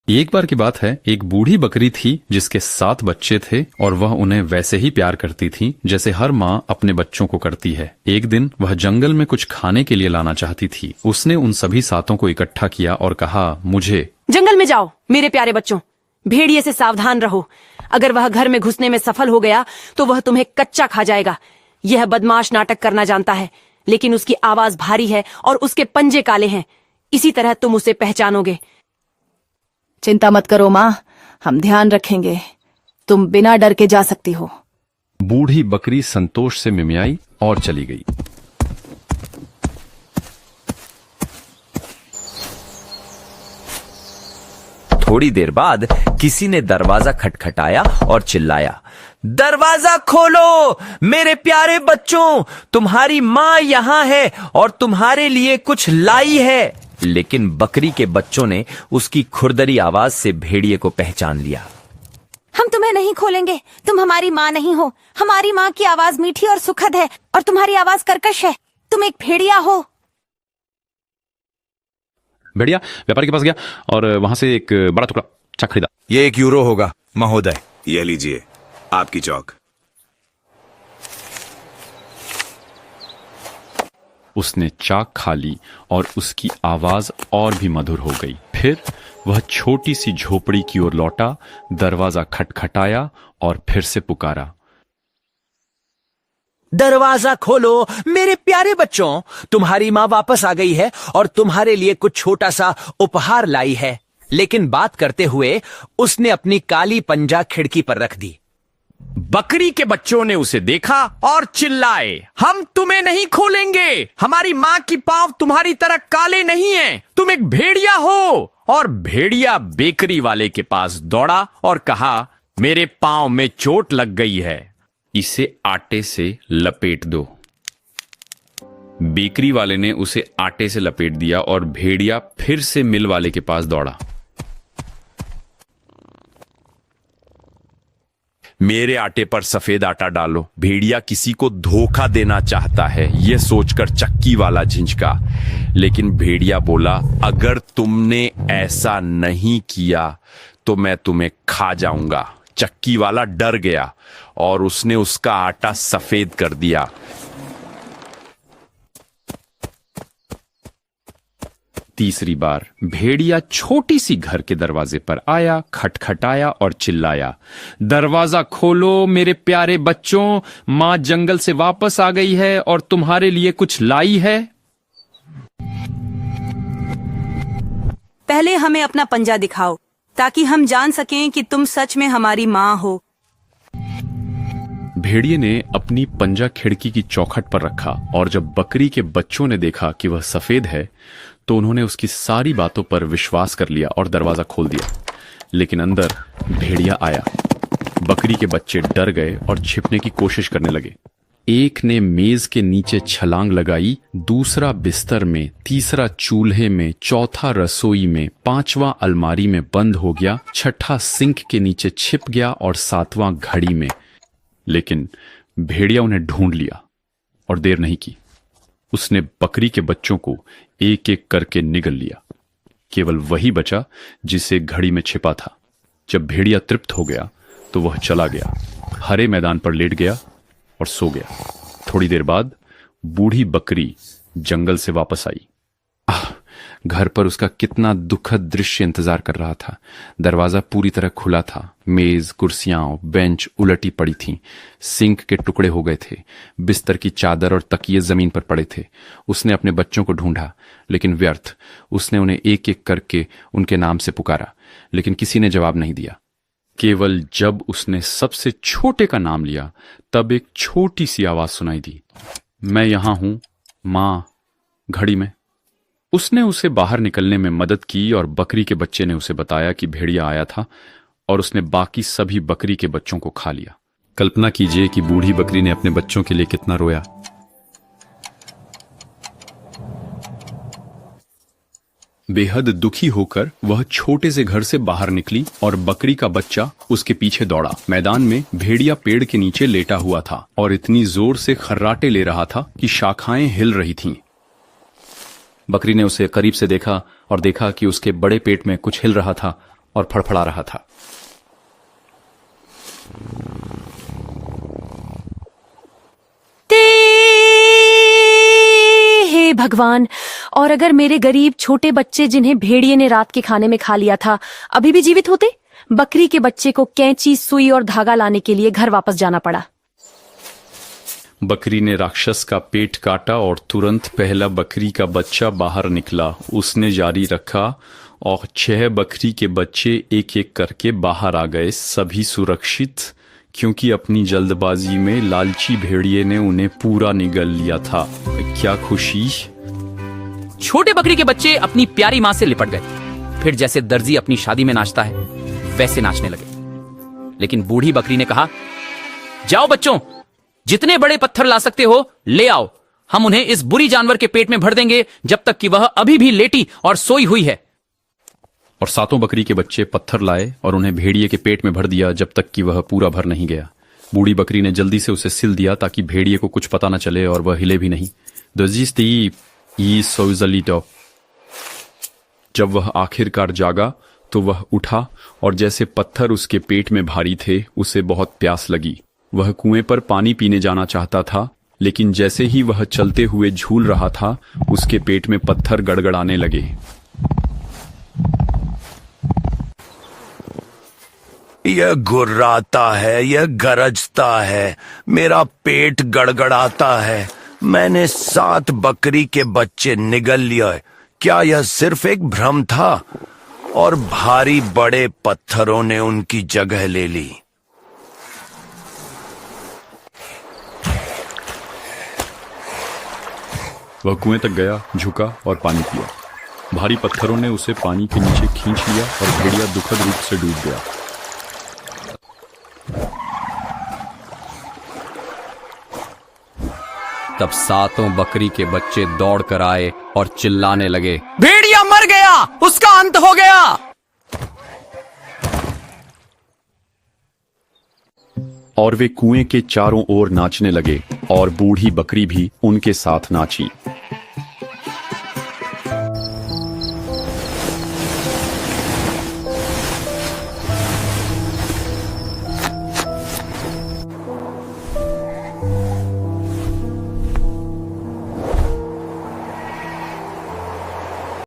एक बार की बात है, एक बूढ़ी बकरी थी जिसके 7 बच्चे थे और वह उन्हें वैसे ही प्यार करती थी जैसे हर माँ अपने बच्चों को करती है। एक दिन वह जंगल में कुछ खाने के लिए लाना चाहती थी। उसने उन सभी 7 को इकट्ठा किया और कहा, मुझे जंगल में जाओ मेरे प्यारे बच्चों, भेड़िए से सावधान रहो। अगर वह घर में घुसने में सफल हो गया तो वह तुम्हें कच्चा खा जाएगा। यह बदमाश नाटक करना जानता है, लेकिन उसकी आवाज भारी है और उसके पंजे काले हैं। इसी तरह तुम उसे पहचानोगे। चिंता मत करो माँ, हम ध्यान रखेंगे। तुम बिना डर के जा सकती हो। बूढ़ी बकरी संतोष से मिमियाई और चली गई। थोड़ी देर बाद किसी ने दरवाजा खटखटाया और चिल्लाया, दरवाजा खोलो मेरे प्यारे बच्चों, तुम्हारी माँ यहाँ है और तुम्हारे लिए कुछ लाई है। लेकिन बकरी के बच्चों ने उसकी खुरदरी आवाज से भेड़िए को पहचान लिया। हम तुम्हें नहीं खोलेंगे, तुम हमारी माँ नहीं हो। हमारी माँ की आवाज मीठी और सुखद है और तुम्हारी आवाज कर्कश है। तुम एक भेड़िया हो। भेड़िया व्यापारी के पास गया और वहां से एक बड़ा टुकड़ा चाक खरीदा। ये 1 यूरो होगा महोदय। ये लीजिए आपकी चौक। उसने चाक खा ली और उसकी आवाज और भी मधुर हो गई। फिर वह छोटी सी झोपड़ी की ओर लौटा, दरवाजा खटखटाया और फिर से पुकारा, दरवाजा खोलो मेरे प्यारे बच्चों, तुम्हारी माँ वापस आ गई है और तुम्हारे लिए कुछ छोटा सा उपहार लाई है। लेकिन बात करते हुए उसने अपनी काली पंजा खिड़की पर रख दी। बकरी के बच्चों ने उसे देखा और चिल्लाए, हम तुम्हें नहीं खोलेंगे। हमारी माँ की पांव तुम्हारी तरह काले नहीं हैं। तुम एक भेड़िया हो। और भेड़िया बेकरी वाले के पास दौड़ा और कहा, मेरे पांव में चोट लग गई है, इसे आटे से लपेट दो। बेकरी वाले ने उसे आटे से लपेट दिया और भेड़िया फिर से मिल वाले के पास दौड़ा। मेरे आटे पर सफेद आटा डालो। भेड़िया किसी को धोखा देना चाहता है, यह सोचकर चक्की वाला झिंझका। लेकिन भेड़िया बोला, अगर तुमने ऐसा नहीं किया तो मैं तुम्हें खा जाऊंगा। चक्की वाला डर गया और उसने उसका आटा सफेद कर दिया। तीसरी बार भेड़िया छोटी सी घर के दरवाजे पर आया, खटखटाया और चिल्लाया, दरवाजा खोलो मेरे प्यारे बच्चों, माँ जंगल से वापस आ गई है और तुम्हारे लिए कुछ लाई है। पहले हमें अपना पंजा दिखाओ ताकि हम जान सकें कि तुम सच में हमारी माँ हो। भेड़िए ने अपनी पंजा खिड़की की चौखट पर रखा और जब बकरी के बच्चों ने देखा कि वह सफेद है तो उन्होंने उसकी सारी बातों पर विश्वास कर लिया और दरवाजा खोल दिया। लेकिन अंदर भेड़िया आया। बकरी के बच्चे डर गए और छिपने की कोशिश करने लगे। एक ने मेज के नीचे छलांग लगाई, दूसरा बिस्तर में, तीसरा चूल्हे में, चौथा रसोई में, 5वां अलमारी में बंद हो गया, 6ठा सिंक के नीचे छिप गया और 7वां घड़ी में। लेकिन भेड़िया उन्हें ढूंढ लिया और देर नहीं की। उसने बकरी के बच्चों को एक एक करके निगल लिया। केवल वही बचा जिसे घड़ी में छिपा था। जब भेड़िया तृप्त हो गया तो वह चला गया, हरे मैदान पर लेट गया और सो गया। थोड़ी देर बाद बूढ़ी बकरी जंगल से वापस आई। घर पर उसका कितना दुखद दृश्य इंतजार कर रहा था। दरवाजा पूरी तरह खुला था, मेज, कुर्सियां, बेंच उलटी पड़ी थीं, सिंक के टुकड़े हो गए थे, बिस्तर की चादर और तकिए जमीन पर पड़े थे। उसने अपने बच्चों को ढूंढा लेकिन व्यर्थ। उसने उन्हें एक एक करके उनके नाम से पुकारा लेकिन किसी ने जवाब नहीं दिया। केवल जब उसने सबसे छोटे का नाम लिया तब एक छोटी सी आवाज सुनाई दी, मैं यहां हूं मां। घड़ी में उसने उसे बाहर निकलने में मदद की और बकरी के बच्चे ने उसे बताया कि भेड़िया आया था और उसने बाकी सभी बकरी के बच्चों को खा लिया। कल्पना कीजिए कि बूढ़ी बकरी ने अपने बच्चों के लिए कितना रोया। बेहद दुखी होकर वह छोटे से घर से बाहर निकली और बकरी का बच्चा उसके पीछे दौड़ा। मैदान में भेड़िया पेड़ के नीचे लेटा हुआ था और इतनी जोर से खर्राटे ले रहा था कि शाखाएं हिल रही थीं। बकरी ने उसे करीब से देखा और देखा कि उसके बड़े पेट में कुछ हिल रहा था और फड़फड़ा रहा था। हे भगवान, और अगर मेरे गरीब छोटे बच्चे जिन्हें भेड़िए ने रात के खाने में खा लिया था अभी भी जीवित होते। बकरी के बच्चे को कैंची, सुई और धागा लाने के लिए घर वापस जाना पड़ा। बकरी ने राक्षस का पेट काटा और तुरंत पहला बकरी का बच्चा बाहर निकला। उसने जारी रखा और 6 बकरी के बच्चे एक एक करके बाहर आ गए, सभी सुरक्षित, क्योंकि अपनी जल्दबाजी में लालची भेड़िए ने उन्हें पूरा निगल लिया था। क्या खुशी! छोटे बकरी के बच्चे अपनी प्यारी मां से लिपट गए। फिर जैसे दर्जी अपनी शादी में नाचता है वैसे नाचने लगे। लेकिन बूढ़ी बकरी ने कहा, जाओ बच्चों, जितने बड़े पत्थर ला सकते हो ले आओ। हम उन्हें इस बुरी जानवर के पेट में भर देंगे जब तक कि वह अभी भी लेटी और सोई हुई है। और 7 बकरी के बच्चे पत्थर लाए और उन्हें भेड़िए के पेट में भर दिया जब तक कि वह पूरा भर नहीं गया। बूढ़ी बकरी ने जल्दी से उसे सिल दिया ताकि भेड़िए को कुछ पता न चले और वह हिले भी नहीं। जब वह आखिरकार जागा तो वह उठा और जैसे पत्थर उसके पेट में भारी थे, उसे बहुत प्यास लगी। वह कुएं पर पानी पीने जाना चाहता था, लेकिन जैसे ही वह चलते हुए झूल रहा था, उसके पेट में पत्थर गड़गड़ाने लगे। यह गुर्राता है, यह गरजता है, मेरा पेट गड़गड़ाता है। मैंने 7 बकरी के बच्चे निगल लिए। क्या यह सिर्फ एक भ्रम था? और भारी बड़े पत्थरों ने उनकी जगह ले ली। वह कुएं तक गया, झुका और पानी पिया। भारी पत्थरों ने उसे पानी के नीचे खींच लिया और भेड़िया दुखद रूप से डूब गया। तब 7 बकरी के बच्चे दौड़ कर आए और चिल्लाने लगे, भेड़िया मर गया, उसका अंत हो गया। और वे कुएं के चारों ओर नाचने लगे और बूढ़ी बकरी भी उनके साथ नाची।